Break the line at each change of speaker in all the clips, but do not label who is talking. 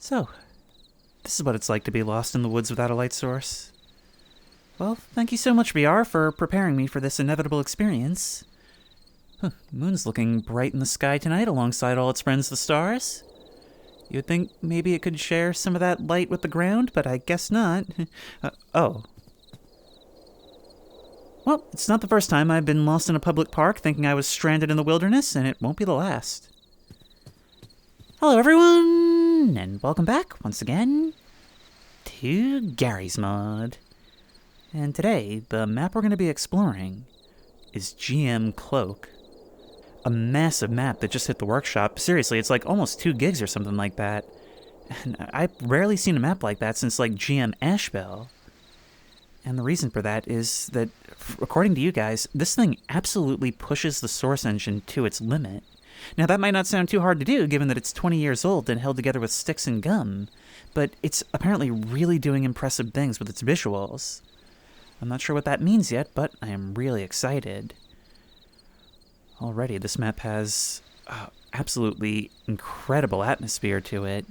So, this is what it's like to be lost in the woods without a light source. Well, thank you so much, VR, for preparing me for this inevitable experience. Moon's looking bright in the sky tonight alongside all its friends the stars. You'd think maybe it could share some of that light with the ground, but I guess not. Oh. Well, it's not the first time I've been lost in a public park thinking I was stranded in the wilderness, and it won't be the last. Hello, everyone, and welcome back, once again, to Gary's Mod. And today, the map we're going to be exploring is GM Cloak. A massive map that just hit the workshop. Seriously, it's like almost 2 gigs or something like that. And I've rarely seen a map like that since like GM Ashbel. And the reason for that is that, according to you guys, this thing absolutely pushes the Source engine to its limit. Now that might not sound too hard to do given that it's 20 years old and held together with sticks and gum, but it's apparently really doing impressive things with its visuals. I'm not sure what that means yet, but I am really excited. Already, this map has absolutely incredible atmosphere to it.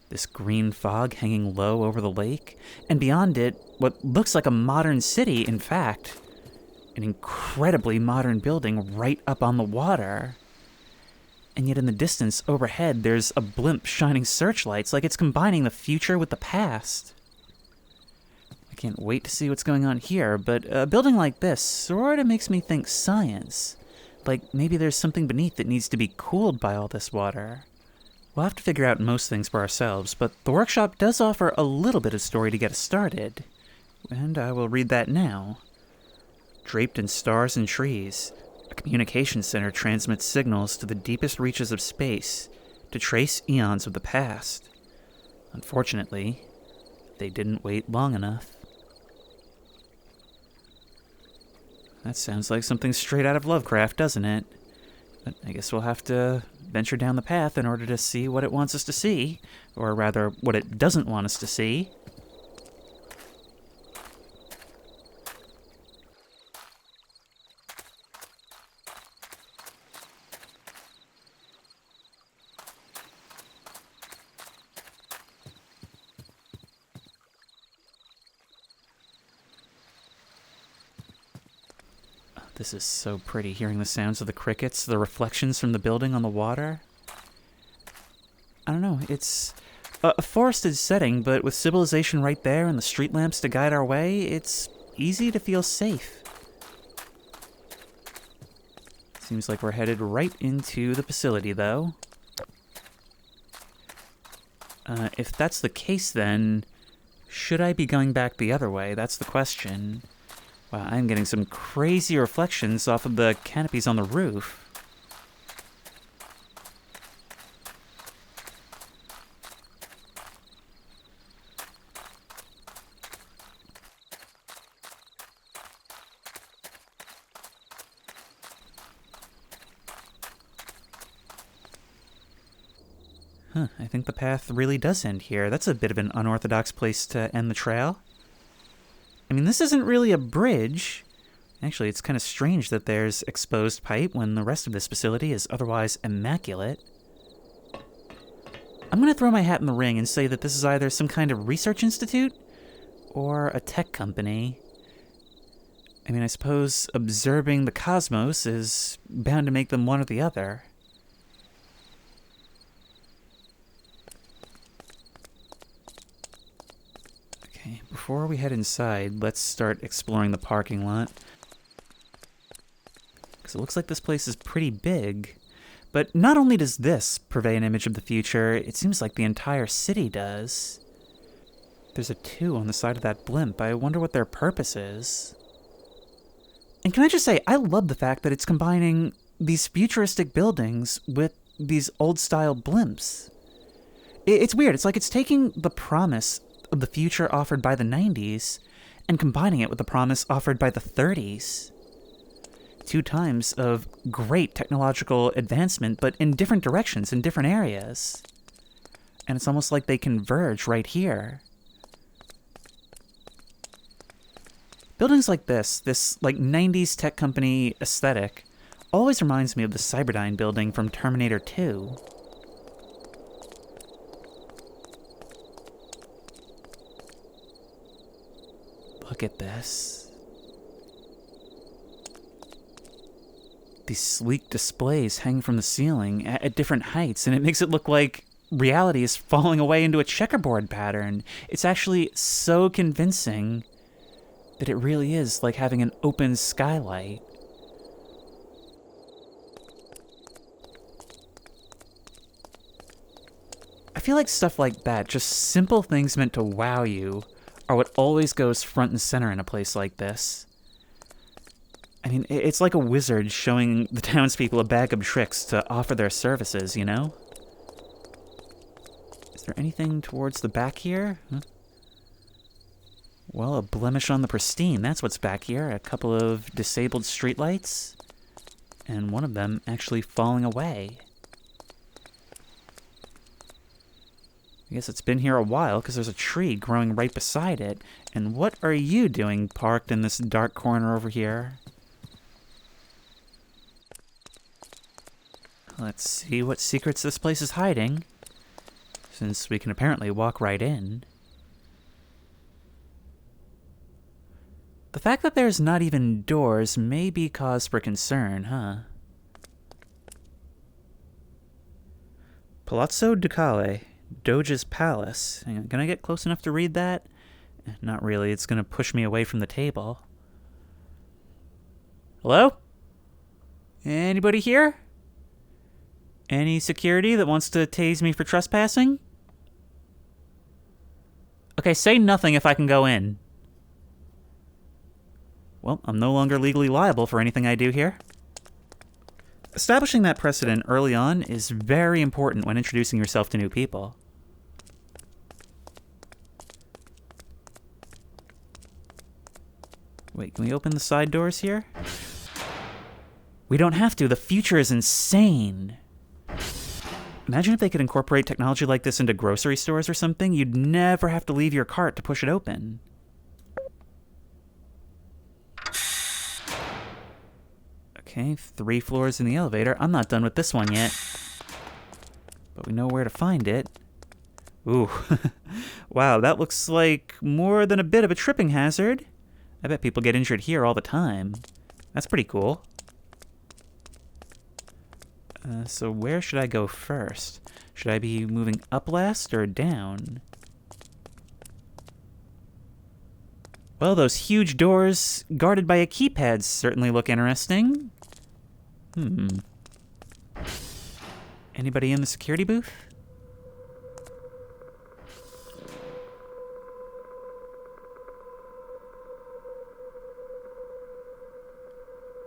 This green fog hanging low over the lake, and beyond it, what looks like a modern city, in fact. An incredibly modern building right up on the water. And yet in the distance, overhead, there's a blimp shining searchlights like it's combining the future with the past. I can't wait to see what's going on here, but a building like this sort of makes me think science. Like maybe there's something beneath that needs to be cooled by all this water. We'll have to figure out most things for ourselves, but the workshop does offer a little bit of story to get us started. And I will read that now. Draped in stars and trees, a communication center transmits signals to the deepest reaches of space to trace eons of the past. Unfortunately, they didn't wait long enough. That sounds like something straight out of Lovecraft, doesn't it? But I guess we'll have to venture down the path in order to see what it wants us to see, or rather, what it doesn't want us to see. This is so pretty, hearing the sounds of the crickets, the reflections from the building on the water. I don't know, it's a forested setting, but with civilization right there and the street lamps to guide our way, it's easy to feel safe. Seems like we're headed right into the facility, though. If that's the case, then should I be going back the other way? That's the question. Wow, I'm getting some crazy reflections off of the canopies on the roof. I think the path really does end here. That's a bit of an unorthodox place to end the trail. I mean, this isn't really a bridge. Actually, it's kind of strange that there's exposed pipe when the rest of this facility is otherwise immaculate. I'm going to throw my hat in the ring and say that this is either some kind of research institute or a tech company. I mean, I suppose observing the cosmos is bound to make them one or the other. Before we head inside, let's start exploring the parking lot. Because it looks like this place is pretty big. But not only does this purvey an image of the future, it seems like the entire city does. There's a 2 on the side of that blimp. I wonder what their purpose is. And can I just say, I love the fact that it's combining these futuristic buildings with these old-style blimps. It's weird. It's like it's taking the promise of the future offered by the 90s and combining it with the promise offered by the 30s. 2 times of great technological advancement, but in different directions, in different areas. And it's almost like they converge right here. Buildings like this like 90s tech company aesthetic, always reminds me of the Cyberdyne building from Terminator 2. Look at this. These sleek displays hang from the ceiling at different heights, and it makes it look like reality is falling away into a checkerboard pattern. It's actually so convincing that it really is like having an open skylight. I feel like stuff like that, just simple things meant to wow you, are what always goes front and center in a place like this. I mean, it's like a wizard showing the townspeople a bag of tricks to offer their services, you know? Is there anything towards the back here? Huh? Well, a blemish on the pristine, that's what's back here. A couple of disabled streetlights, and one of them actually falling away. I guess it's been here a while because there's a tree growing right beside it. And what are you doing parked in this dark corner over here? Let's see what secrets this place is hiding, since we can apparently walk right in. The fact that there's not even doors may be cause for concern, huh? Palazzo Ducale, Doge's Palace. Hang on, can I get close enough to read that? Not really, it's gonna push me away from the table. Hello? Anybody here? Any security that wants to tase me for trespassing? Okay, say nothing if I can go in. Well, I'm no longer legally liable for anything I do here. Establishing that precedent early on is very important when introducing yourself to new people. Wait, can we open the side doors here? We don't have to. The future is insane. Imagine if they could incorporate technology like this into grocery stores or something. You'd never have to leave your cart to push it open. Okay, 3 floors in the elevator. I'm not done with this one yet. But we know where to find it. Ooh. Wow, that looks like more than a bit of a tripping hazard. I bet people get injured here all the time. That's pretty cool. So where should I go first? Should I be moving up last or down? Well, those huge doors guarded by a keypad certainly look interesting. Anybody in the security booth?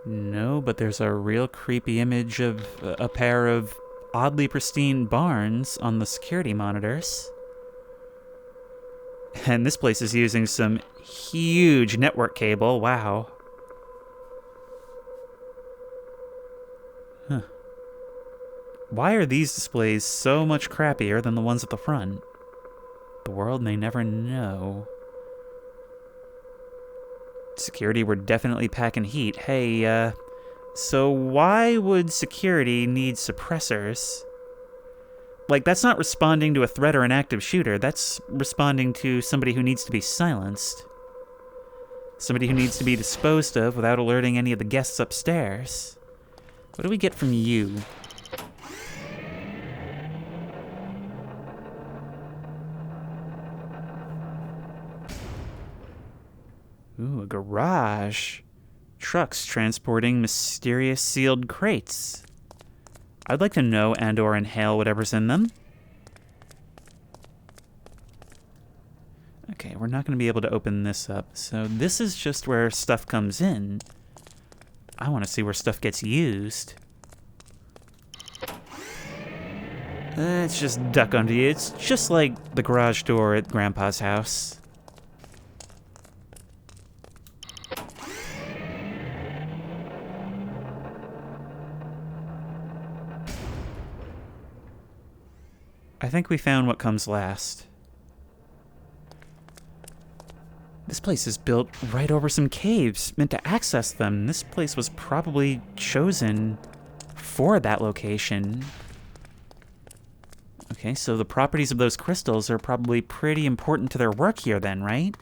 No, but there's a real creepy image of a pair of oddly pristine barns on the security monitors. And this place is using some huge network cable, wow. Huh. Why are these displays so much crappier than the ones at the front? The world may never know. Security were definitely packing heat. Hey, so why would security need suppressors? Like, that's not responding to a threat or an active shooter. That's responding to somebody who needs to be silenced. Somebody who needs to be disposed of without alerting any of the guests upstairs. What do we get from you? Ooh, a garage. Trucks transporting mysterious sealed crates. I'd like to know and/or inhale whatever's in them. Okay, we're not going to be able to open this up. So this is just where stuff comes in. I want to see where stuff gets used. Let's just duck under you. It's just like the garage door at Grandpa's house. I think we found what comes last. This place is built right over some caves, meant to access them. This place was probably chosen for that location. Okay, so the properties of those crystals are probably pretty important to their work here then, right?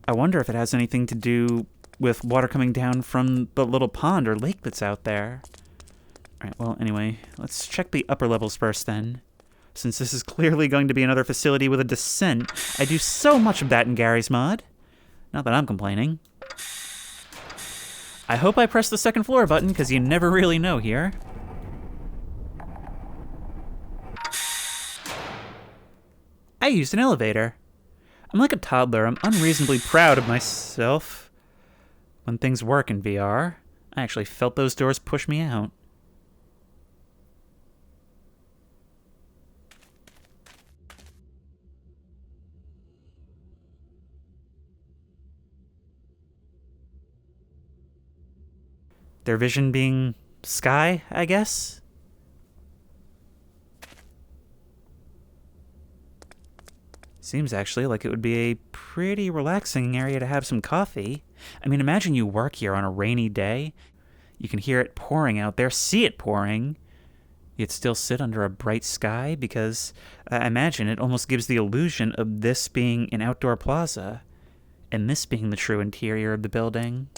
I wonder if it has anything to do with water coming down from the little pond or lake that's out there. Alright, well, anyway, let's check the upper levels first then. Since this is clearly going to be another facility with a descent, I do so much of that in Gary's mod. Not that I'm complaining. I hope I press the second floor button, because you never really know here. I used an elevator. I'm like a toddler. I'm unreasonably proud of myself. When things work in VR, I actually felt those doors push me out. Their vision being sky, I guess? Seems actually like it would be a pretty relaxing area to have some coffee. I mean, imagine you work here on a rainy day. You can hear it pouring out there, see it pouring. You'd still sit under a bright sky because I imagine it almost gives the illusion of this being an outdoor plaza and this being the true interior of the building.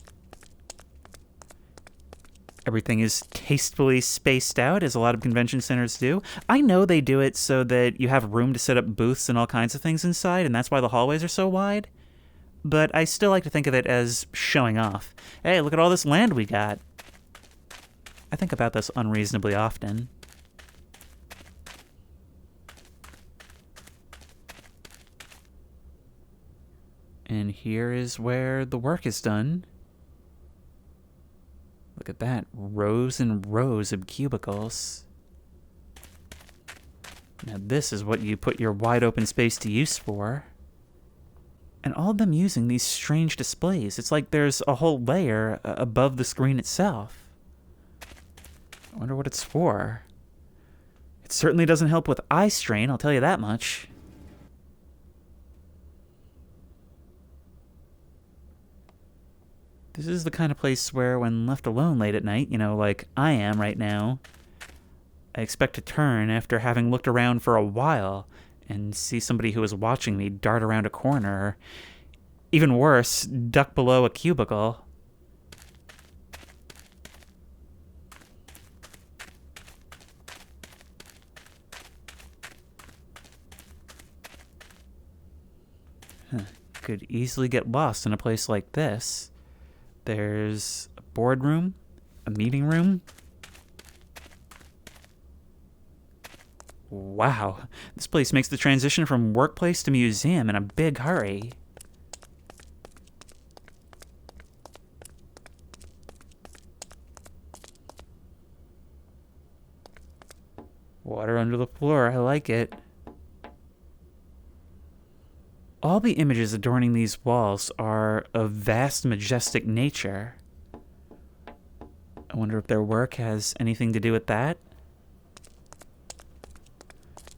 Everything is tastefully spaced out, as a lot of convention centers do. I know they do it so that you have room to set up booths and all kinds of things inside, and that's why the hallways are so wide. But I still like to think of it as showing off. Hey, look at all this land we got. I think about this unreasonably often. And here is where the work is done. Look at that, rows and rows of cubicles. Now this is what you put your wide open space to use for. And all of them using these strange displays. It's like there's a whole layer above the screen itself. I wonder what it's for. It certainly doesn't help with eye strain, I'll tell you that much. This is the kind of place where, when left alone late at night, you know, like I am right now, I expect to turn after having looked around for a while and see somebody who is watching me dart around a corner, or even worse, duck below a cubicle. Could easily get lost in a place like this. There's a boardroom, a meeting room. Wow, this place makes the transition from workplace to museum in a big hurry. Water under the floor, I like it. All the images adorning these walls are of vast, majestic nature. I wonder if their work has anything to do with that.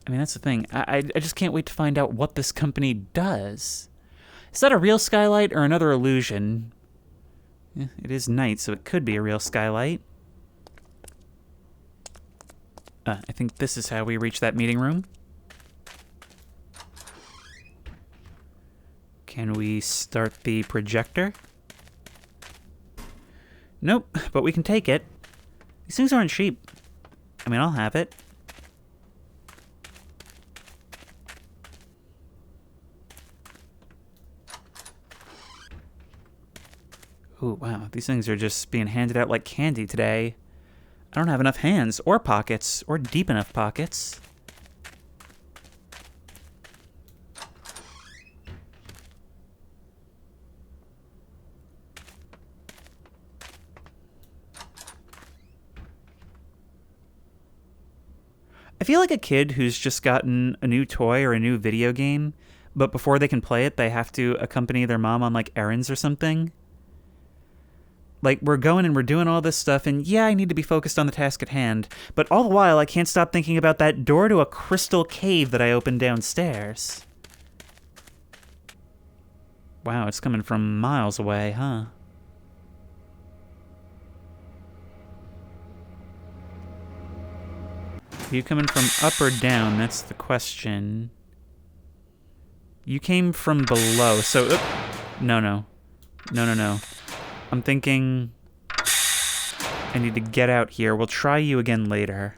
I mean, that's the thing. I just can't wait to find out what this company does. Is that a real skylight or another illusion? Yeah, it is night, so it could be a real skylight. I think this is how we reach that meeting room. Can we start the projector? Nope, but we can take it. These things aren't cheap. I mean, I'll have it. Ooh, wow, these things are just being handed out like candy today. I don't have enough hands, or pockets, or deep enough pockets. I feel like a kid who's just gotten a new toy or a new video game, but before they can play it, they have to accompany their mom on, like, errands or something. Like, we're going and we're doing all this stuff, and yeah, I need to be focused on the task at hand, but all the while, I can't stop thinking about that door to a crystal cave that I opened downstairs. Wow, it's coming from miles away, huh? Are you coming from up or down? That's the question. You came from below, so No, no. No, no, no. I'm thinking I need to get out here. We'll try you again later.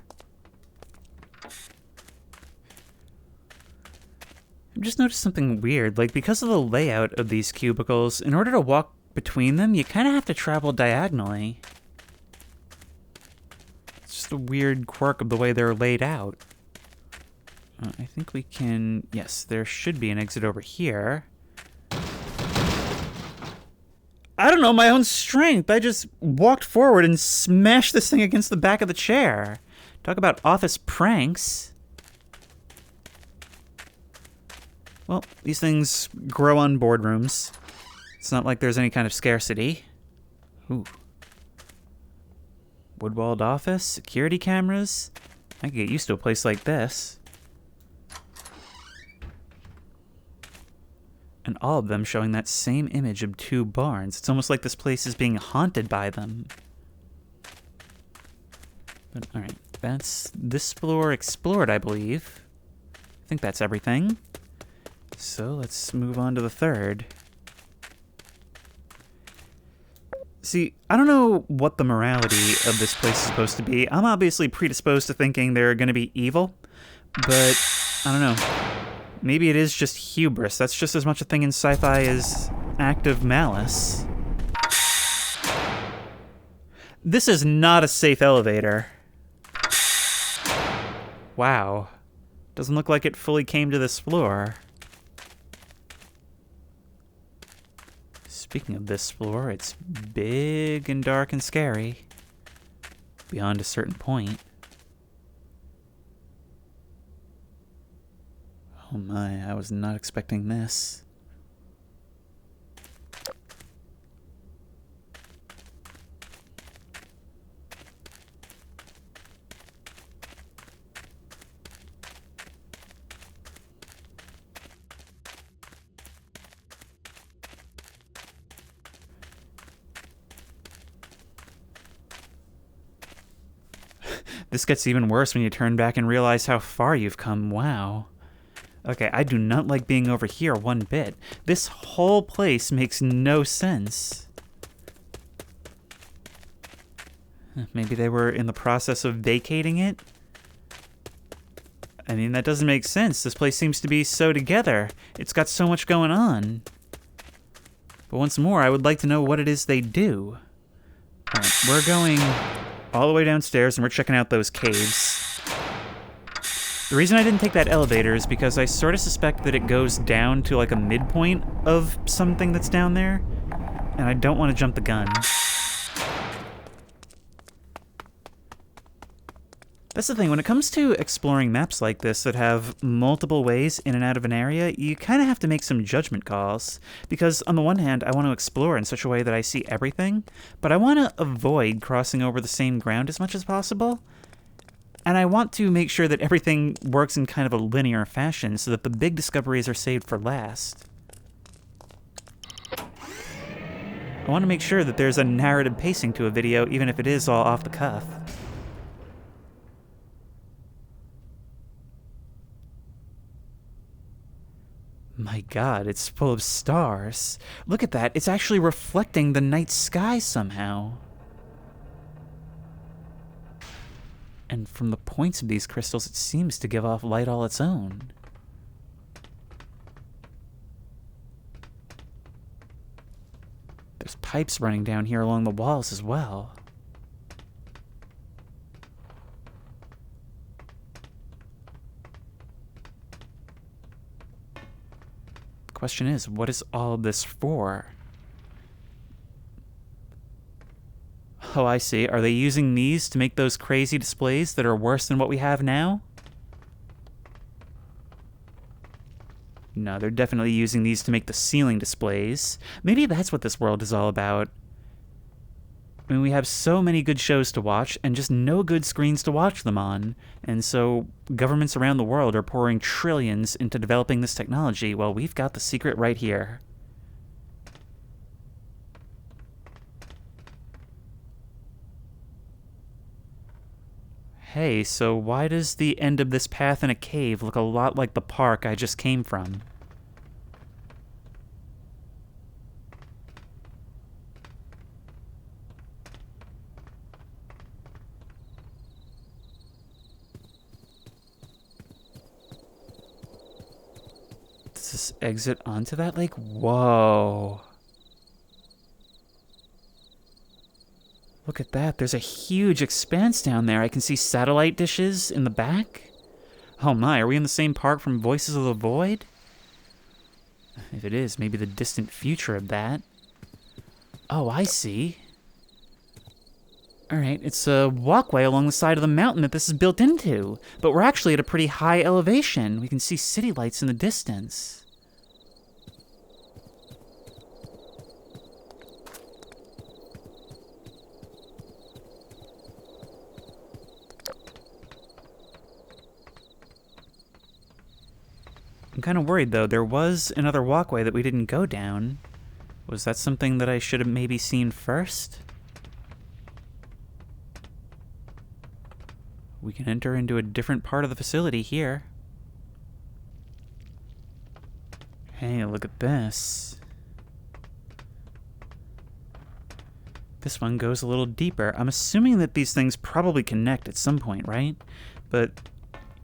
I've just noticed something weird. Like, because of the layout of these cubicles, in order to walk between them, you kind of have to travel diagonally. It's just a weird quirk of the way they're laid out. I think we can... Yes, there should be an exit over here. I don't know my own strength. I just walked forward and smashed this thing against the back of the chair. Talk about office pranks. Well, these things grow on boardrooms. It's not like there's any kind of scarcity. Ooh. Wood-walled office, security cameras. I could get used to a place like this. And all of them showing that same image of two barns. It's almost like this place is being haunted by them. But, alright, that's this floor explored, I believe. I think that's everything. So let's move on to the third. See, I don't know what the morality of this place is supposed to be. I'm obviously predisposed to thinking they're going to be evil, but I don't know. Maybe it is just hubris. That's just as much a thing in sci-fi as active malice. This is not a safe elevator. Wow. Doesn't look like it fully came to this floor. Speaking of this floor, it's big and dark and scary. Beyond a certain point. Oh my, I was not expecting this. This gets even worse when you turn back and realize how far you've come. Wow. Okay, I do not like being over here one bit. This whole place makes no sense. Maybe they were in the process of vacating it? I mean, that doesn't make sense. This place seems to be so together. It's got so much going on. But once more, I would like to know what it is they do. Alright, we're going all the way downstairs and we're checking out those caves. The reason I didn't take that elevator is because I sort of suspect that it goes down to like a midpoint of something that's down there, and I don't want to jump the gun. That's the thing, when it comes to exploring maps like this that have multiple ways in and out of an area, you kind of have to make some judgment calls. Because on the one hand, I want to explore in such a way that I see everything, but I want to avoid crossing over the same ground as much as possible. And I want to make sure that everything works in kind of a linear fashion so that the big discoveries are saved for last. I want to make sure that there's a narrative pacing to a video, even if it is all off the cuff. My god, it's full of stars. Look at that, it's actually reflecting the night sky somehow. And from the points of these crystals, it seems to give off light all its own. There's pipes running down here along the walls as well. The question is, what is all this for? Oh, I see. Are they using these to make those crazy displays that are worse than what we have now? No, they're definitely using these to make the ceiling displays. Maybe that's what this world is all about. I mean, we have so many good shows to watch and just no good screens to watch them on. And so governments around the world are pouring trillions into developing this technology. Well, we've got the secret right here. Hey, so why does the end of this path in a cave look a lot like the park I just came from? this exit onto that lake? Whoa. Look at that. There's a huge expanse down there. I can see satellite dishes in the back. Oh my, are we in the same park from Voices of the Void? If it is, maybe the distant future of that. Oh, I see. Alright, it's a walkway along the side of the mountain that this is built into. But we're actually at a pretty high elevation. We can see city lights in the distance. I'm kind of worried, though. There was another walkway that we didn't go down. Was that something that I should have maybe seen first? We can enter into a different part of the facility here. Hey, look at this. This one goes a little deeper. I'm assuming that these things probably connect at some point, right? But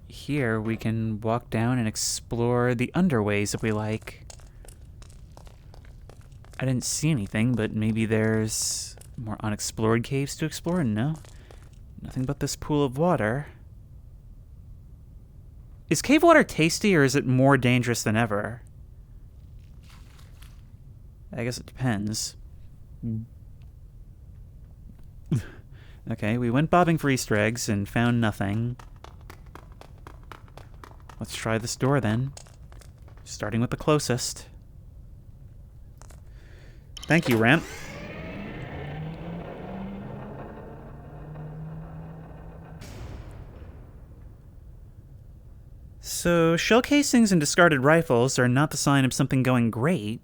here we can walk down and explore the underways if we like. I didn't see anything, but maybe there's more unexplored caves to explore? No. Nothing but this pool of water. Is cave water tasty, or is it more dangerous than ever? I guess it depends. Okay, we went bobbing for Easter eggs and found nothing. Let's try this door then. Starting with the closest. Thank you, ramp. So, shell casings and discarded rifles are not the sign of something going great.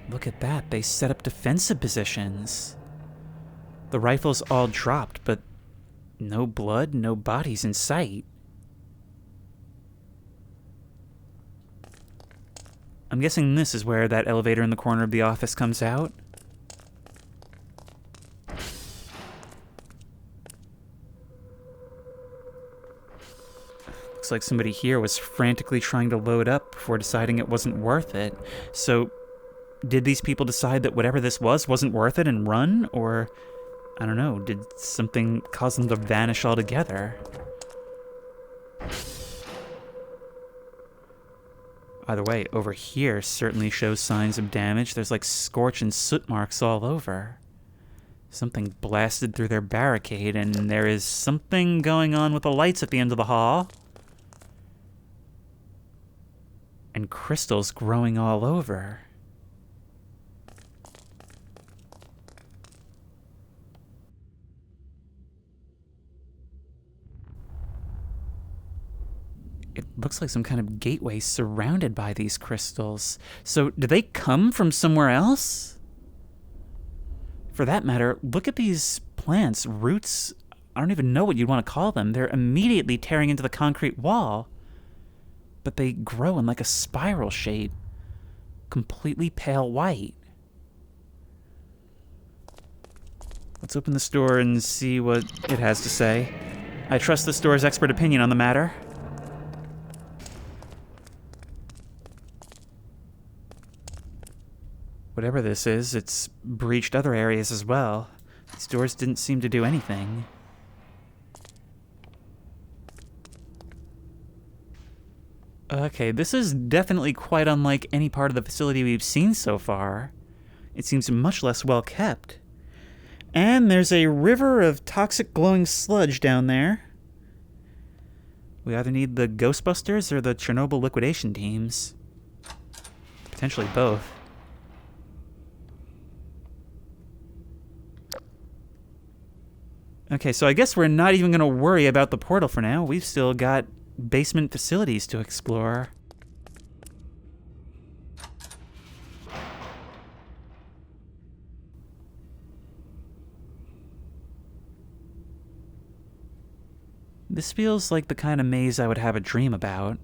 Look at that, they set up defensive positions. The rifles all dropped, but no blood, no bodies in sight. I'm guessing this is where that elevator in the corner of the office comes out. Looks like somebody here was frantically trying to load up before deciding it wasn't worth it. So, did these people decide that whatever this was wasn't worth it and run? Or, I don't know, did something cause them to vanish altogether? Either way, over here certainly shows signs of damage. There's like scorch and soot marks all over. Something blasted through their barricade, and there is something going on with the lights at the end of the hall. And crystals growing all over. It looks like some kind of gateway surrounded by these crystals. So, do they come from somewhere else? For that matter, look at these plants, roots. I don't even know what you'd want to call them. They're immediately tearing into the concrete wall. But they grow in like a spiral shape. Completely pale white. Let's open the store and see what it has to say. I trust the store's expert opinion on the matter. Whatever this is, it's breached other areas as well. These doors didn't seem to do anything. Okay, this is definitely quite unlike any part of the facility we've seen so far. It seems much less well kept. And there's a river of toxic glowing sludge down there. We either need the Ghostbusters or the Chernobyl liquidation teams. Potentially both. Okay, so I guess we're not even going to worry about the portal for now. We've still got basement facilities to explore. This feels like the kind of maze I would have a dream about.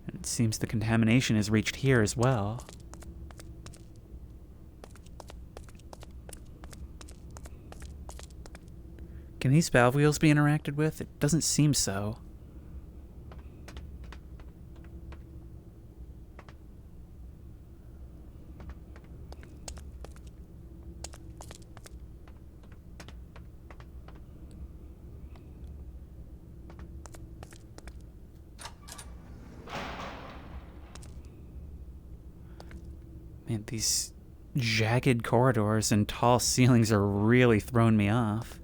And it seems the contamination has reached here as well. Can these valve wheels be interacted with? It doesn't seem so. Man, these jagged corridors and tall ceilings are really throwing me off.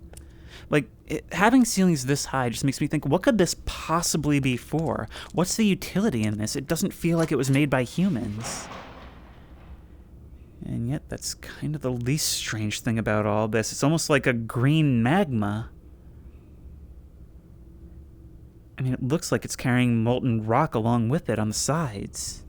Like, having ceilings this high just makes me think, what could this possibly be for? What's the utility in this? It doesn't feel like it was made by humans. And yet, that's kind of the least strange thing about all this. It's almost like a green magma. I mean, it looks like it's carrying molten rock along with it on the sides.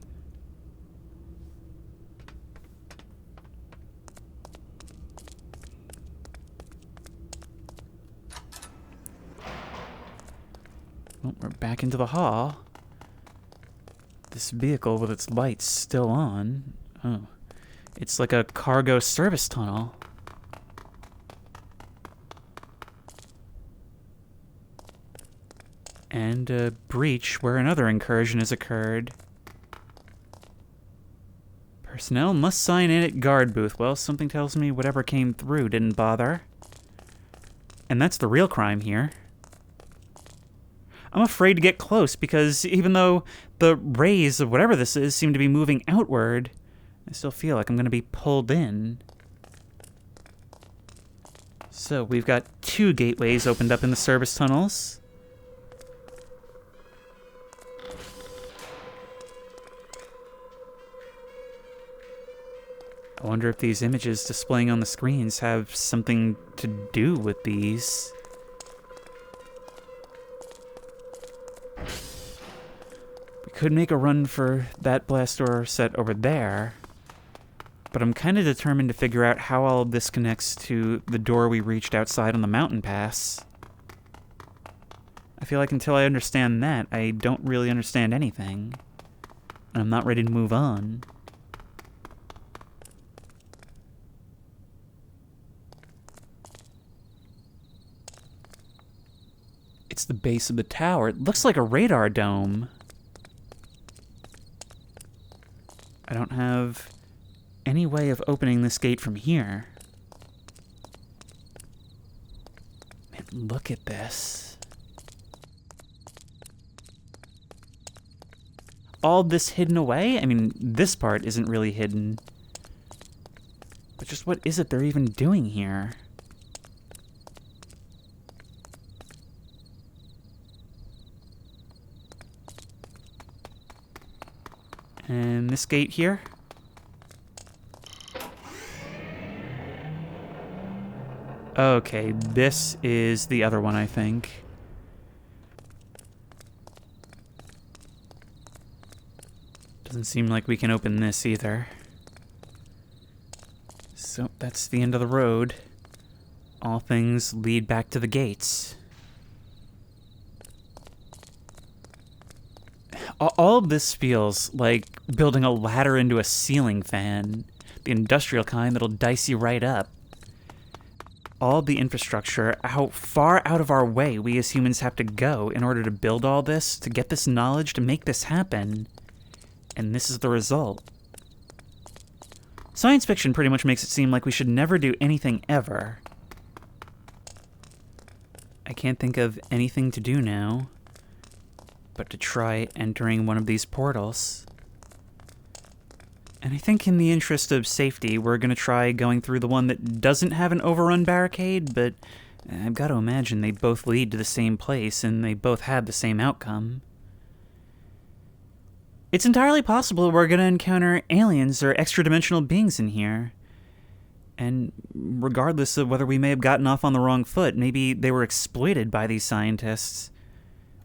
Well, we're back into the hall. This vehicle with its lights still on. Oh, it's like a cargo service tunnel. And a breach where another incursion has occurred. Personnel must sign in at guard booth. Well, something tells me whatever came through didn't bother. And that's the real crime here. I'm afraid to get close because even though the rays of whatever this is seem to be moving outward, I still feel like I'm going to be pulled in. So we've got 2 gateways opened up in the service tunnels. I wonder if these images displaying on the screens have something to do with these. Could make a run for that blast door set over there, but I'm kind of determined to figure out how all of this connects to the door we reached outside on the mountain pass. I feel like until I understand that, I don't really understand anything, and I'm not ready to move on. It's the base of the tower. It looks like a radar dome. I don't have any way of opening this gate from here. Man, look at this. All this hidden away? I mean, this part isn't really hidden. But just what is it they're even doing here? And this gate here. Okay, this is the other one, I think. Doesn't seem like we can open this either. So that's the end of the road. All things lead back to the gates. All of this feels like building a ladder into a ceiling fan, the industrial kind that'll dice you right up. All the infrastructure, how far out of our way we as humans have to go in order to build all this, to get this knowledge, to make this happen. And this is the result. Science fiction pretty much makes it seem like we should never do anything ever. I can't think of anything to do now but to try entering one of these portals. And I think in the interest of safety, we're going to try going through the one that doesn't have an overrun barricade, but I've got to imagine they both lead to the same place, and they both had the same outcome. It's entirely possible we're going to encounter aliens or extra-dimensional beings in here. And regardless of whether we may have gotten off on the wrong foot, maybe they were exploited by these scientists,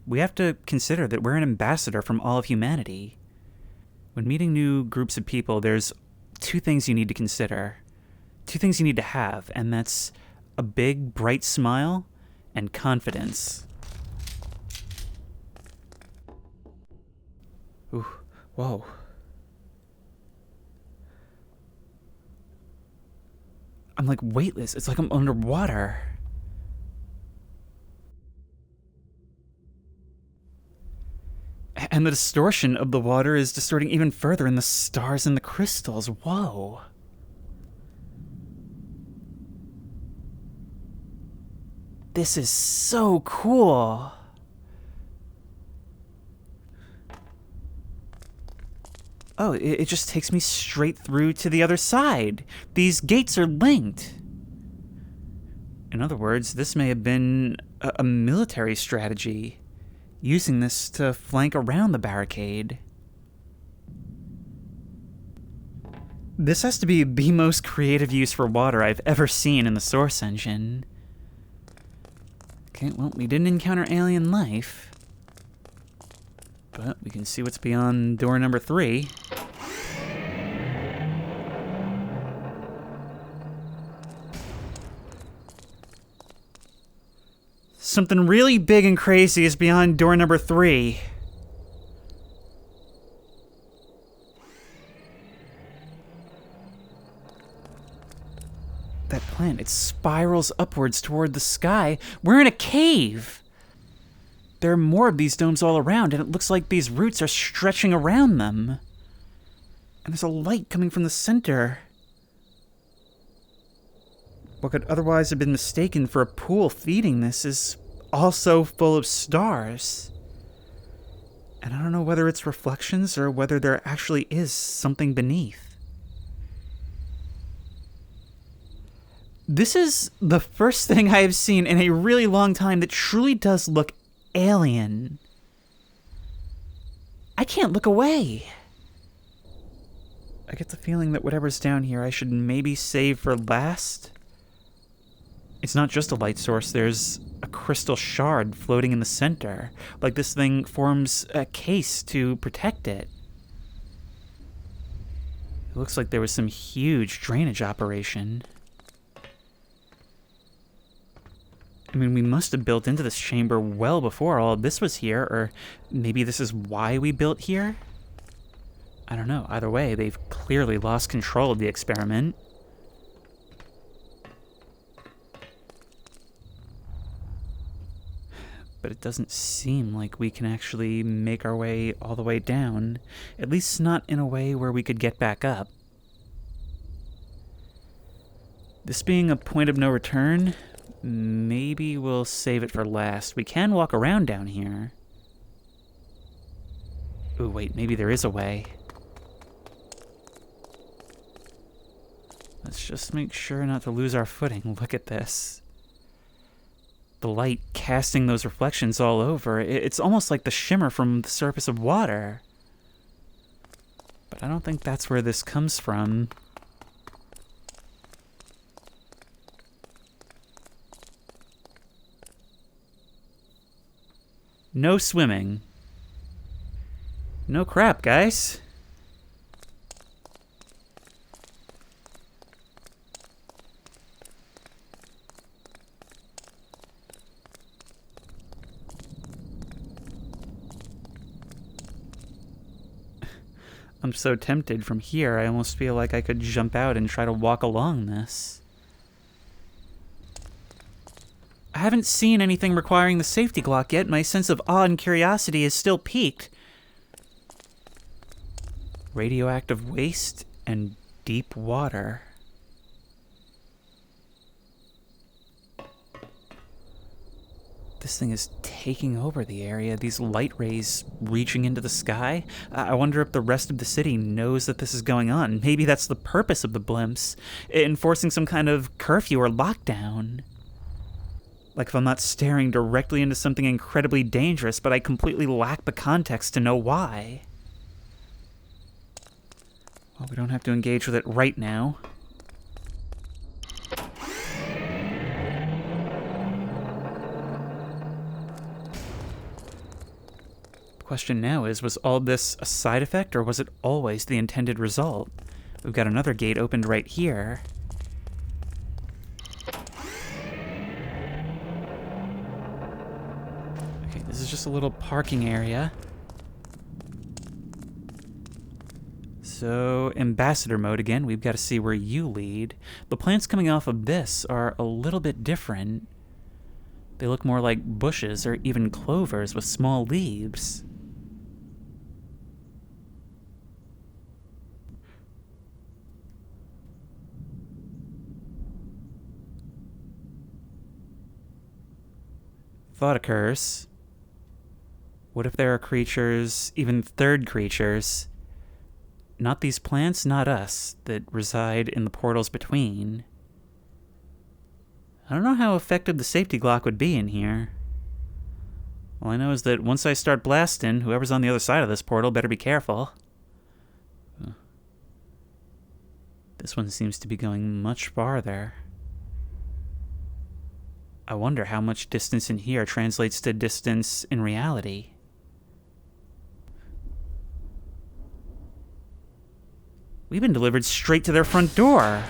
we have to consider that we're an ambassador from all of humanity. When meeting new groups of people, there's 2 things you need to consider. 2 things you need to have, and that's a big, bright smile and confidence. Ooh, whoa. I'm like weightless. It's like I'm underwater. And the distortion of the water is distorting even further in the stars and the crystals. Whoa. This is so cool. Oh, it just takes me straight through to the other side. These gates are linked. In other words, this may have been a military strategy, using this to flank around the barricade. This has to be the most creative use for water I've ever seen in the Source engine. Okay, well, we didn't encounter alien life, but we can see what's beyond door number 3. Something really big and crazy is beyond door number 3. That plant, it spirals upwards toward the sky. We're in a cave. There are more of these domes all around, and it looks like these roots are stretching around them. And there's a light coming from the center. What could otherwise have been mistaken for a pool feeding this is also full of stars. And I don't know whether it's reflections or whether there actually is something beneath. This is the first thing I have seen in a really long time that truly does look alien. I can't look away. I get the feeling that whatever's down here I should maybe save for last. It's not just a light source, there's a crystal shard floating in the center, like this thing forms a case to protect it. It looks like there was some huge drainage operation. I mean, we must have built into this chamber well before all of this was here, or maybe this is why we built here? I don't know. Either way, they've clearly lost control of the experiment. But it doesn't seem like we can actually make our way all the way down, at least not in a way where we could get back up. This being a point of no return, maybe we'll save it for last. We can walk around down here. Ooh, wait, maybe there is a way. Let's just make sure not to lose our footing. Look at this. The light casting those reflections all over. It's almost like the shimmer from the surface of water. But I don't think that's where this comes from. No swimming. No crap, guys. I'm so tempted from here, I almost feel like I could jump out and try to walk along this. I haven't seen anything requiring the safety clock yet. My sense of awe and curiosity is still piqued. Radioactive waste and deep water. This thing is taking over the area, these light rays reaching into the sky. I wonder if the rest of the city knows that this is going on. Maybe that's the purpose of the blimps, enforcing some kind of curfew or lockdown. Like if I'm not staring directly into something incredibly dangerous, but I completely lack the context to know why. Well, we don't have to engage with it right now. The question now is, was all this a side effect, or was it always the intended result? We've got another gate opened right here. Okay, this is just a little parking area. So, ambassador mode again. We've got to see where you lead. The plants coming off of this are a little bit different. They look more like bushes or even clovers with small leaves. thought occurs. What if there are creatures, even third creatures, not these plants, not us, that reside in the portals between? I don't know how effective the safety Glock would be in here. All I know is that once I start blasting, whoever's on the other side of this portal better be careful. This one seems to be going much farther. I wonder how much distance in here translates to distance in reality. We've been delivered straight to their front door.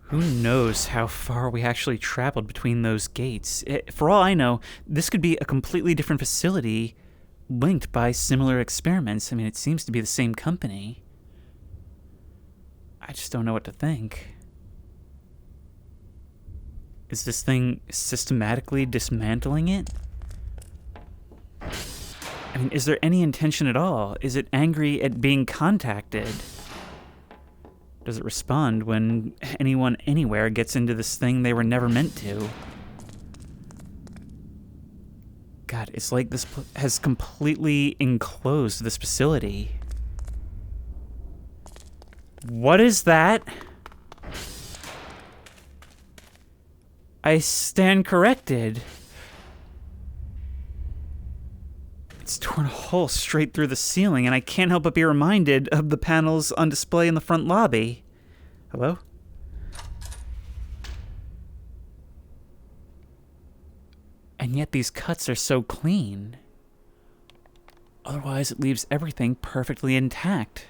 Who knows how far we actually traveled between those gates? For all I know, this could be a completely different facility linked by similar experiments. I mean, it seems to be the same company. I just don't know what to think. Is this thing systematically dismantling it? I mean, is there any intention at all? Is it angry at being contacted? Does it respond when anyone anywhere gets into this thing they were never meant to? God, it's like this has completely enclosed this facility. What is that? I stand corrected. It's torn a hole straight through the ceiling, and I can't help but be reminded of the panels on display in the front lobby. Hello? And yet these cuts are so clean. Otherwise, it leaves everything perfectly intact.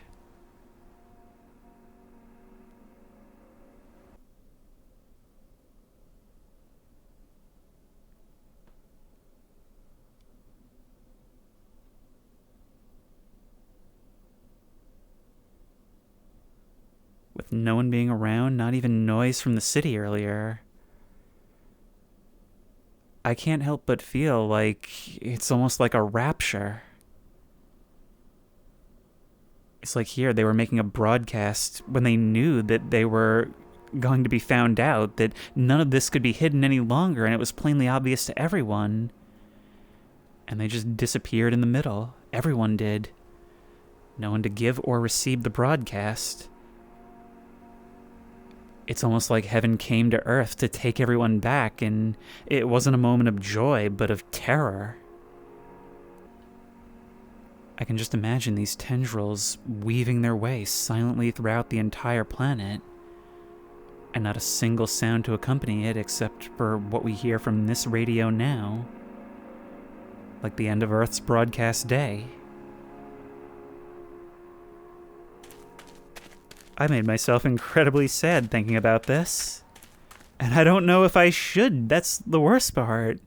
With no one being around, not even noise from the city earlier, I can't help but feel like it's almost like a rapture. It's like here they were making a broadcast when they knew that they were going to be found out, that none of this could be hidden any longer, and it was plainly obvious to everyone. And they just disappeared in the middle. Everyone did. No one to give or receive the broadcast. It's almost like heaven came to earth to take everyone back, and it wasn't a moment of joy, but of terror. I can just imagine these tendrils weaving their way silently throughout the entire planet, and not a single sound to accompany it except for what we hear from this radio now, like the end of Earth's broadcast day. I made myself incredibly sad thinking about this. And I don't know if I should. That's the worst part.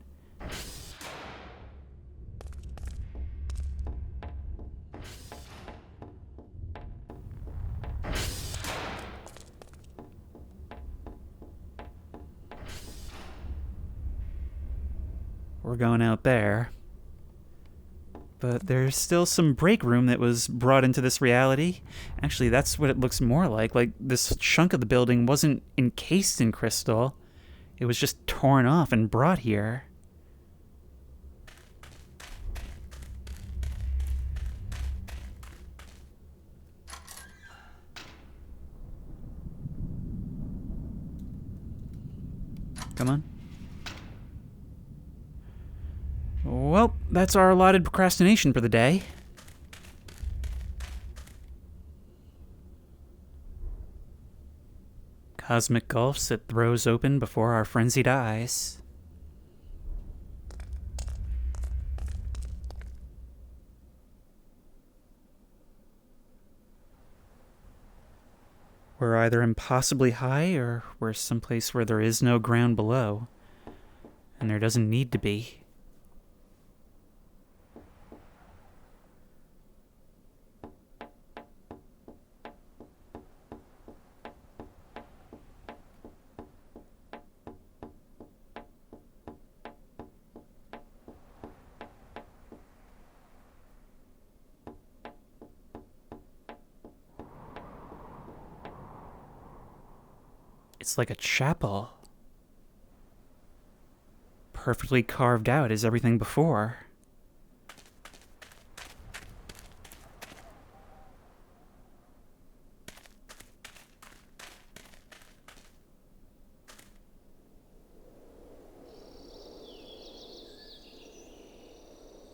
We're going out there. But there's still some break room that was brought into this reality. Actually, that's what it looks more like. Like, this chunk of the building wasn't encased in crystal. It was just torn off and brought here. Come on. Well, that's our allotted procrastination for the day. Cosmic gulfs it throws open before our frenzied eyes. We're either impossibly high, or we're someplace where there is no ground below. And there doesn't need to be. It's like a chapel. Perfectly carved out as everything before.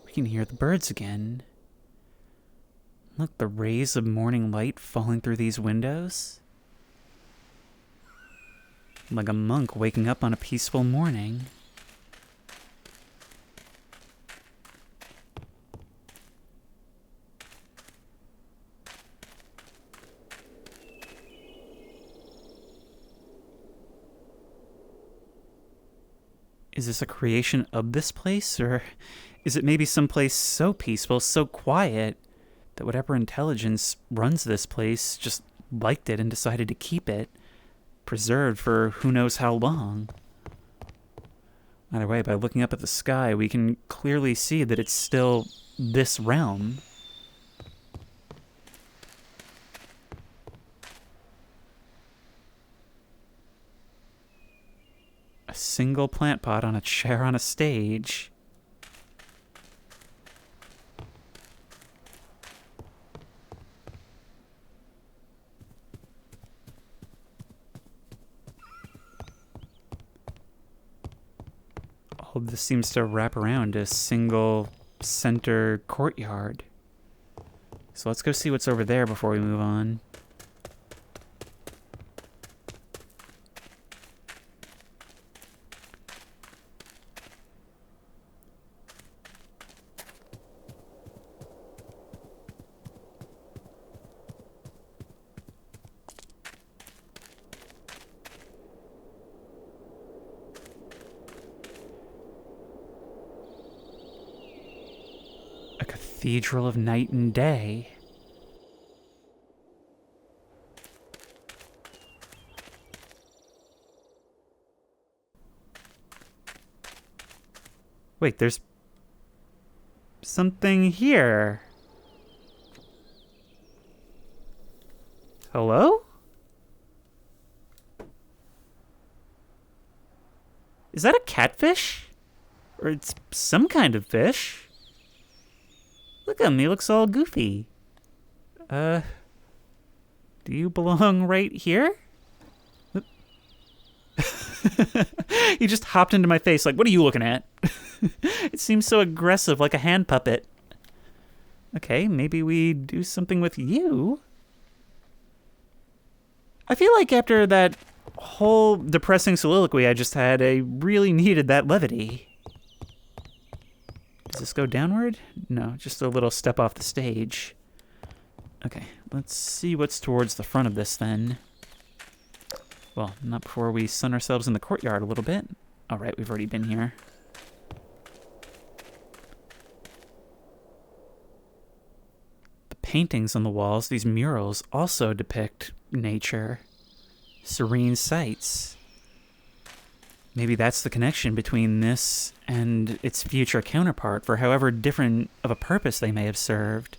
We can hear the birds again. Look, the rays of morning light falling through these windows. Like a monk waking up on a peaceful morning. Is this a creation of this place, or is it maybe someplace so peaceful, so quiet, that whatever intelligence runs this place just liked it and decided to keep it preserved for who knows how long? Either way, by looking up at the sky, we can clearly see that it's still this realm. A single plant pot on a chair on a stage. All of this seems to wrap around a single center courtyard. So let's go see what's over there before we move on. A cathedral of night and day. Wait, there's something here. Hello? Is that a catfish? Or it's some kind of fish? Look at him, he looks all goofy. Do you belong right here? He just hopped into my face like, what are you looking at? It seems so aggressive, like a hand puppet. Okay, maybe we do something with you. I feel like after that whole depressing soliloquy I just had, I really needed that levity. Does this go downward? No, just a little step off the stage. Okay, let's see what's towards the front of this then. Well, not before we sun ourselves in the courtyard a little bit. All right, we've already been here. The paintings on the walls, these murals, also depict nature, serene sights. Maybe that's the connection between this and its future counterpart, for however different of a purpose they may have served.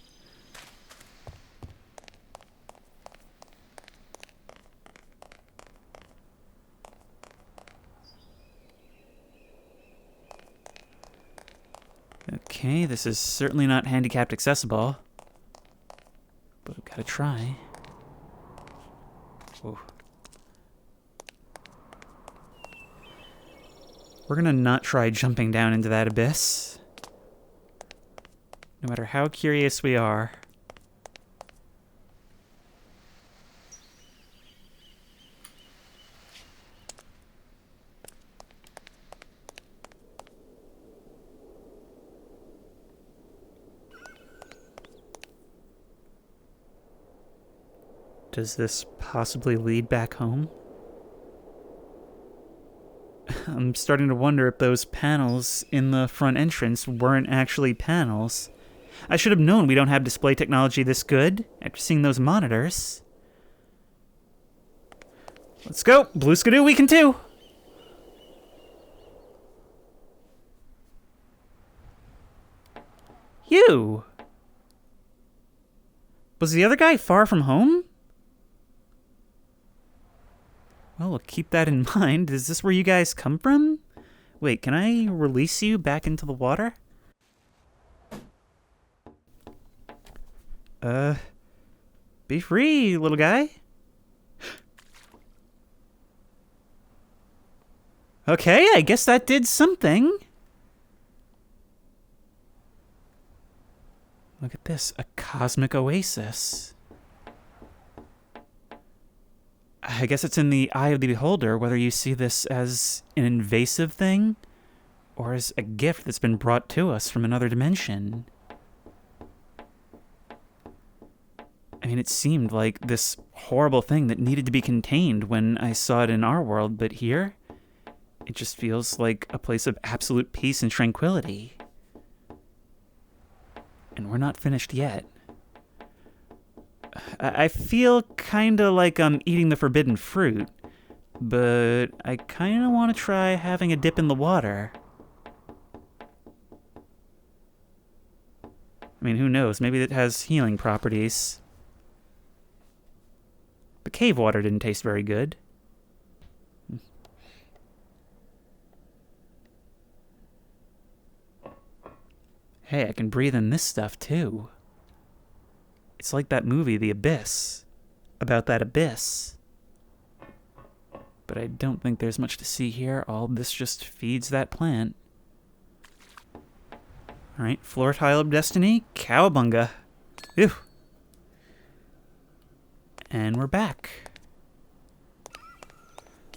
Okay, this is certainly not handicapped accessible, but we've got to try. Whoa. We're gonna not try jumping down into that abyss, no matter how curious we are. Does this possibly lead back home? I'm starting to wonder if those panels in the front entrance weren't actually panels. I should have known we don't have display technology this good after seeing those monitors. Let's go! Blue Skidoo, we can too! You! Was the other guy far from home? Well, keep that in mind. Is this where you guys come from? Wait, can I release you back into the water? Be free, little guy. Okay, I guess that did something. Look at this, a cosmic oasis. I guess it's in the eye of the beholder whether you see this as an invasive thing or as a gift that's been brought to us from another dimension. I mean, it seemed like this horrible thing that needed to be contained when I saw it in our world, but here, it just feels like a place of absolute peace and tranquility. And we're not finished yet. I feel kinda like I'm eating the forbidden fruit, but I kinda want to try having a dip in the water. I mean, who knows? Maybe it has healing properties. The cave water didn't taste very good. Hey, I can breathe in this stuff too. It's like that movie, The Abyss, about that abyss. But I don't think there's much to see here. All this just feeds that plant. Alright, floor tile of destiny, cowabunga. Ew. And we're back.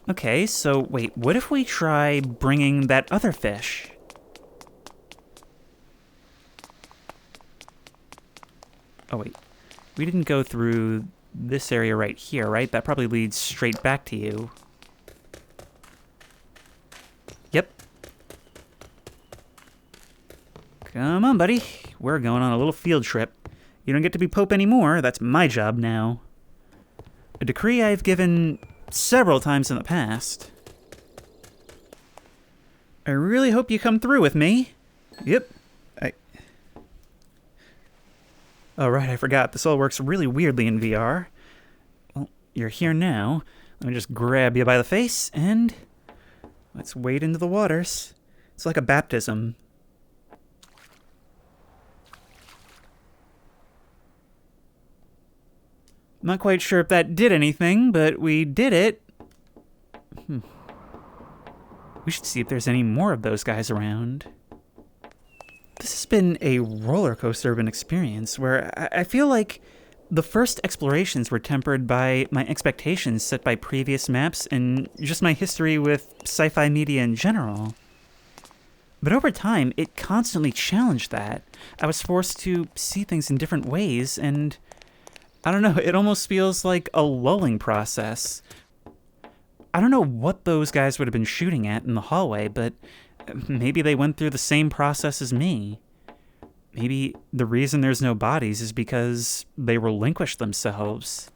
Okay, so wait, what if we try bringing that other fish? Oh wait, we didn't go through this area right here, right? That probably leads straight back to you. Yep. Come on, buddy. We're going on a little field trip. You don't get to be Pope anymore. That's my job now. A decree I've given several times in the past. I really hope you come through with me. Yep. Oh, right, I forgot. This all works really weirdly in VR. Well, you're here now. Let me just grab you by the face, and let's wade into the waters. It's like a baptism. I'm not quite sure if that did anything, but we did it. We should see if there's any more of those guys around. This has been a roller coaster of an experience where I feel like the first explorations were tempered by my expectations set by previous maps and just my history with sci-fi media in general. But over time, it constantly challenged that. I was forced to see things in different ways, and I don't know, it almost feels like a lulling process. I don't know what those guys would have been shooting at in the hallway, but maybe they went through the same process as me. Maybe the reason there's no bodies is because they relinquished themselves.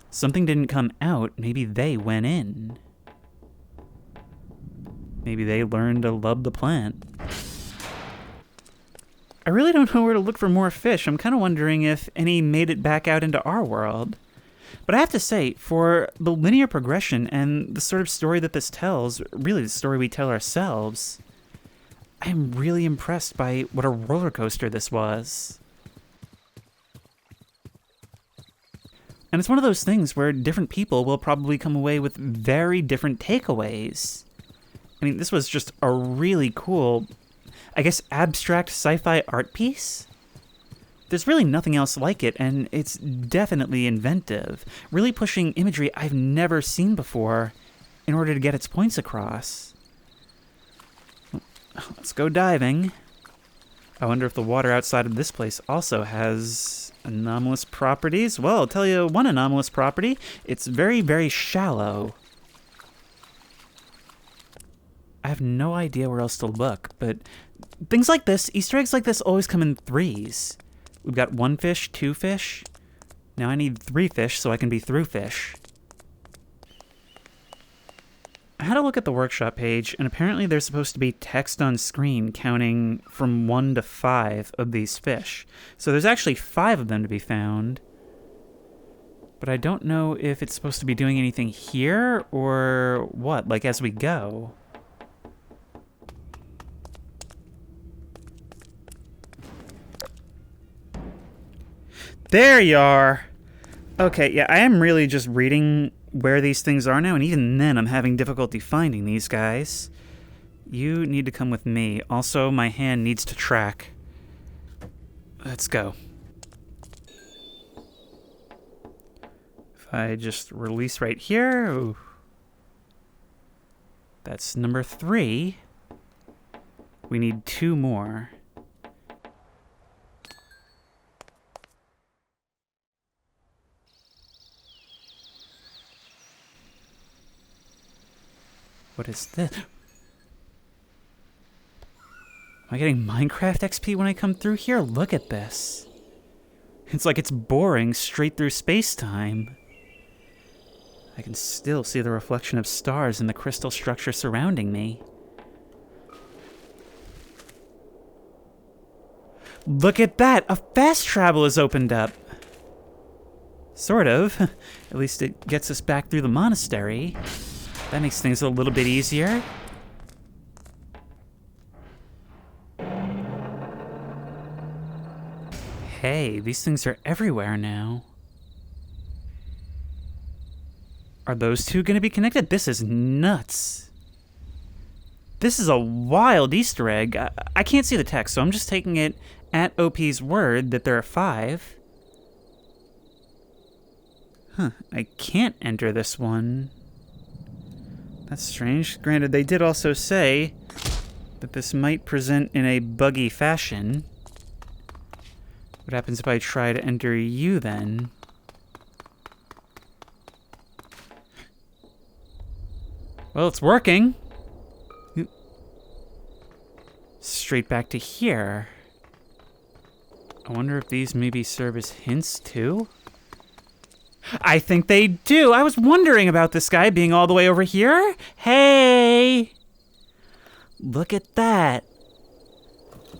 Something didn't come out, maybe they went in. Maybe they learned to love the plant. I really don't know where to look for more fish. I'm kind of wondering if any made it back out into our world. But I have to say, for the linear progression and the sort of story that this tells, really the story we tell ourselves, I am really impressed by what a roller coaster this was. And it's one of those things where different people will probably come away with very different takeaways. I mean, this was just a really cool, I guess, abstract sci-fi art piece. There's really nothing else like it, and it's definitely inventive, really pushing imagery I've never seen before in order to get its points across. Let's go diving. I wonder if the water outside of this place also has anomalous properties. Well, I'll tell you one anomalous property. It's very, very shallow. I have no idea where else to look, but things like this, Easter eggs like this always come in threes. We've got 1 fish, 2 fish. Now I need 3 fish so I can be through fish. I had a look at the workshop page, and apparently there's supposed to be text on screen counting from 1 to 5 of these fish. So there's actually 5 of them to be found. But I don't know if it's supposed to be doing anything here or what, like as we go. There you are! Okay, yeah, I am really just reading where these things are now, and even then I'm having difficulty finding these guys. You need to come with me. Also, my hand needs to track. Let's go. If I just release right here... Ooh. That's number 3. We need 2 more. What is this? Am I getting Minecraft XP when I come through here? Look at this. It's like it's boring straight through space-time. I can still see the reflection of stars in the crystal structure surrounding me. Look at that! A fast travel is opened up! Sort of. At least it gets us back through the monastery. That makes things a little bit easier. Hey, these things are everywhere now. Are those two going to be connected? This is nuts. This is a wild Easter egg. I can't see the text, so I'm just taking it at OP's word that there are 5. Huh, I can't enter this one. That's strange. Granted, they did also say that this might present in a buggy fashion. What happens if I try to enter you then? Well, it's working. Straight back to here. I wonder if these maybe serve as hints too? I think they do! I was wondering about this guy being all the way over here. Hey! Look at that.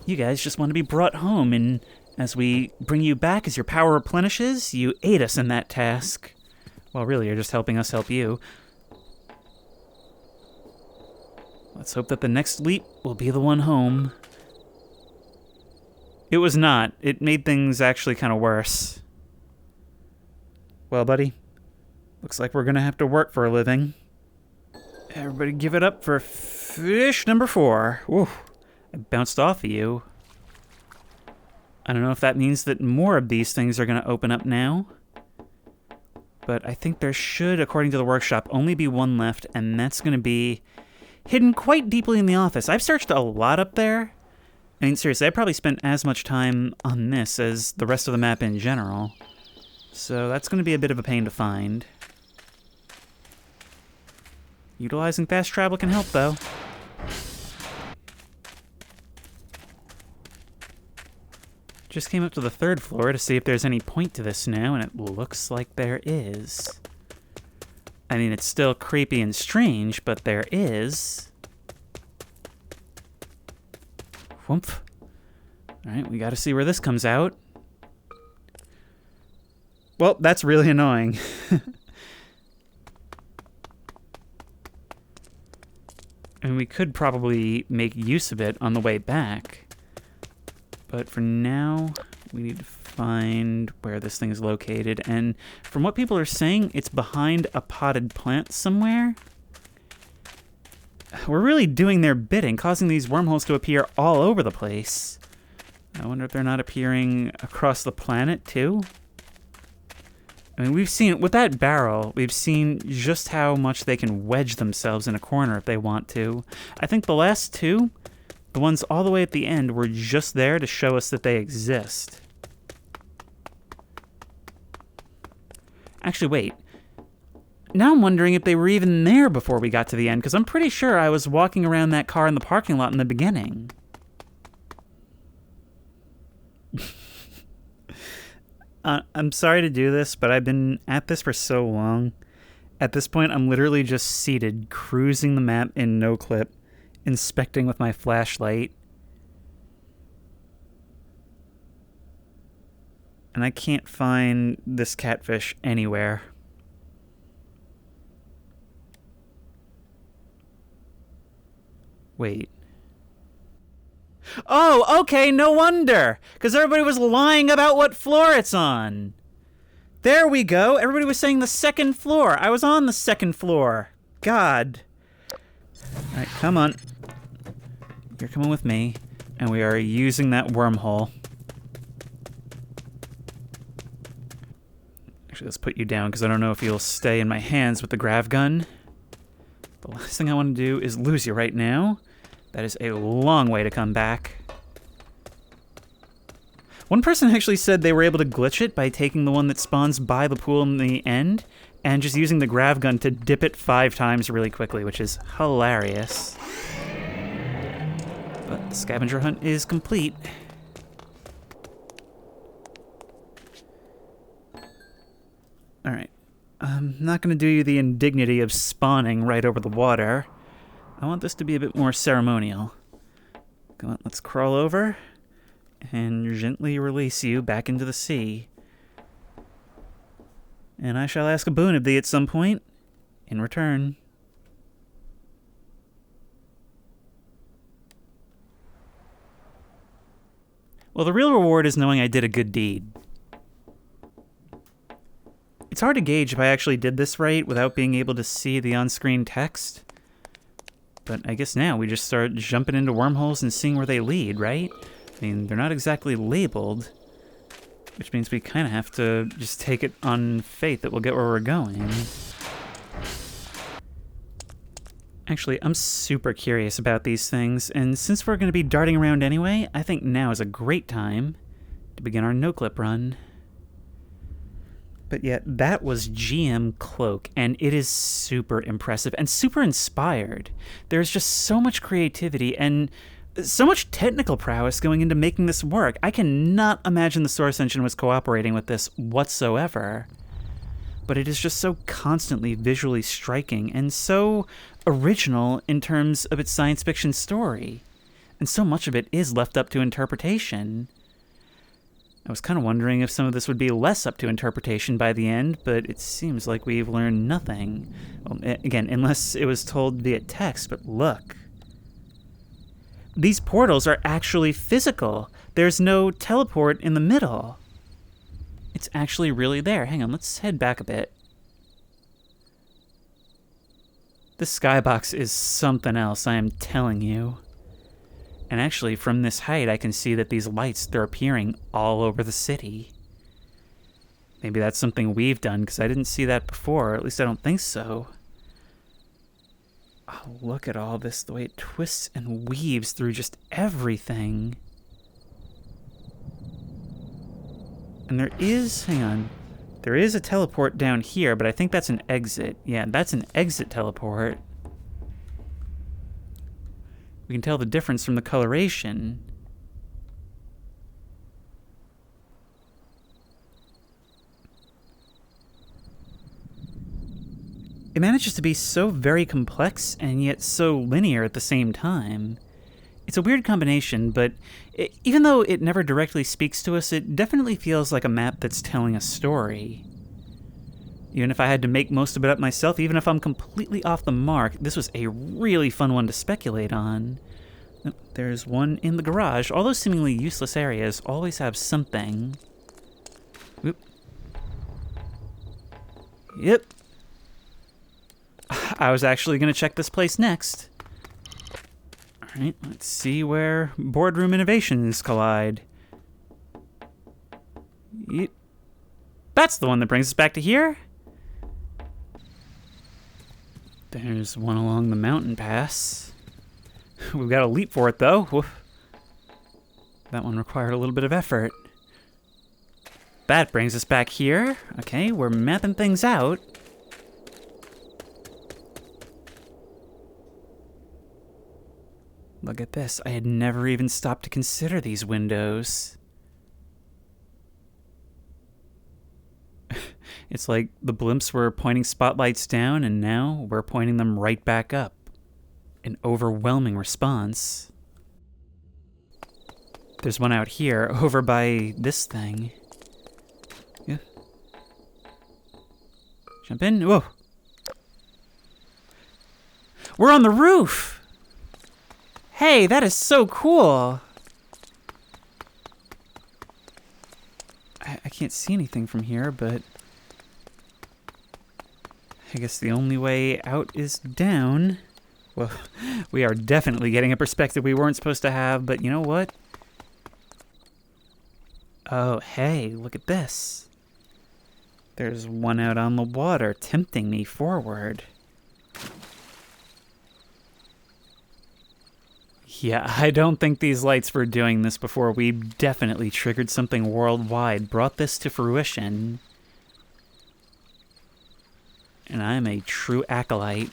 You guys just want to be brought home, and as we bring you back as your power replenishes, you aid us in that task. Well, really, you're just helping us help you. Let's hope that the next leap will be the one home. It was not. It made things actually kind of worse. Well, buddy, looks like we're gonna have to work for a living. Everybody give it up for fish number 4. Whew, I bounced off of you. I don't know if that means that more of these things are gonna open up now. But I think there should, according to the workshop, only be one left, and that's gonna be hidden quite deeply in the office. I've searched a lot up there. I mean, seriously, I probably spent as much time on this as the rest of the map in general. So that's going to be a bit of a pain to find. Utilizing fast travel can help, though. Just came up to the 3rd floor to see if there's any point to this now, and it looks like there is. I mean, it's still creepy and strange, but there is. Whoomp. Alright, we gotta see where this comes out. Well, that's really annoying. And we could probably make use of it on the way back. But for now, we need to find where this thing is located. And from what people are saying, it's behind a potted plant somewhere. We're really doing their bidding, causing these wormholes to appear all over the place. I wonder if they're not appearing across the planet, too? I mean, we've seen, with that barrel, we've seen just how much they can wedge themselves in a corner if they want to. I think the last 2, the ones all the way at the end, were just there to show us that they exist. Actually, wait. Now I'm wondering if they were even there before we got to the end, because I'm pretty sure I was walking around that car in the parking lot in the beginning. I'm sorry to do this, but I've been at this for so long. At this point, I'm literally just seated, cruising the map in no clip, inspecting with my flashlight. And I can't find this catfish anywhere. Wait. Oh, okay, no wonder. Because everybody was lying about what floor it's on. There we go. Everybody was saying the second floor. I was on the second floor. God. All right, come on. You're coming with me. And we are using that wormhole. Actually, let's put you down because I don't know if you'll stay in my hands with the grav gun. The last thing I want to do is lose you right now. That is a long way to come back. One person actually said they were able to glitch it by taking the one that spawns by the pool in the end and just using the grav gun to dip it 5 times really quickly, which is hilarious. But the scavenger hunt is complete. Alright. I'm not going to do you the indignity of spawning right over the water. I want this to be a bit more ceremonial. Come on, let's crawl over and gently release you back into the sea. And I shall ask a boon of thee at some point in return. Well, the real reward is knowing I did a good deed. It's hard to gauge if I actually did this right without being able to see the on-screen text. But I guess now we just start jumping into wormholes and seeing where they lead, right? I mean, they're not exactly labeled, which means we kind of have to just take it on faith that we'll get where we're going. Actually, I'm super curious about these things, and since we're going to be darting around anyway, I think now is a great time to begin our no-clip run. But yeah, that was GM Cloak, and it is super impressive and super inspired. There's just so much creativity and so much technical prowess going into making this work. I cannot imagine the Source Engine was cooperating with this whatsoever. But it is just so constantly visually striking and so original in terms of its science fiction story. And so much of it is left up to interpretation. I was kind of wondering if some of this would be less up to interpretation by the end, but it seems like we've learned nothing. Well, again, unless it was told via text, but look. These portals are actually physical. There's no teleport in the middle. It's actually really there. Hang on, let's head back a bit. This skybox is something else, I am telling you. And actually, from this height, I can see that these lights, they're appearing all over the city. Maybe that's something we've done, because I didn't see that before, or at least I don't think so. Oh, look at all this, the way it twists and weaves through just everything. And there is, hang on, there is a teleport down here, but I think that's an exit. Yeah, that's an exit teleport. We can tell the difference from the coloration. It manages to be so very complex and yet so linear at the same time. It's a weird combination, but even though it never directly speaks to us, it definitely feels like a map that's telling a story. Even if I had to make most of it up myself, even if I'm completely off the mark, this was a really fun one to speculate on. There's one in the garage. All those seemingly useless areas always have something. Whoop. Yep. I was actually going to check this place next. Alright, let's see where boardroom innovations collide. Yep. That's the one that brings us back to here. There's one along the mountain pass. We've got to leap for it, though. Woof. That one required a little bit of effort. That brings us back here. Okay, we're mapping things out. Look at this. I had never even stopped to consider these windows. It's like the blimps were pointing spotlights down, and now we're pointing them right back up. An overwhelming response. There's one out here, over by this thing. Jump in. Whoa. We're on the roof! Hey, that is so cool! I can't see anything from here, but I guess the only way out is down. Well, we are definitely getting a perspective we weren't supposed to have, but you know what? Oh, hey, look at this. There's one out on the water, tempting me forward. Yeah, I don't think these lights were doing this before. We definitely triggered something worldwide, brought this to fruition. And I'm a true acolyte.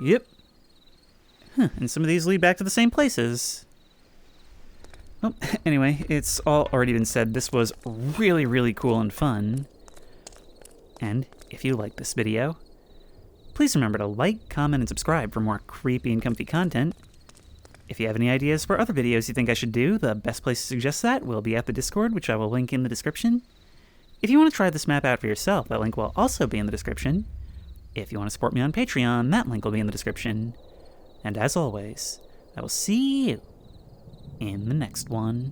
Yep. Huh, and some of these lead back to the same places. Well, anyway, it's all already been said. This was really, really cool and fun. And if you like this video, please remember to like, comment, and subscribe for more creepy and comfy content. If you have any ideas for other videos you think I should do, the best place to suggest that will be at the Discord, which I will link in the description. If you want to try this map out for yourself, that link will also be in the description. If you want to support me on Patreon, that link will be in the description. And as always, I will see you in the next one.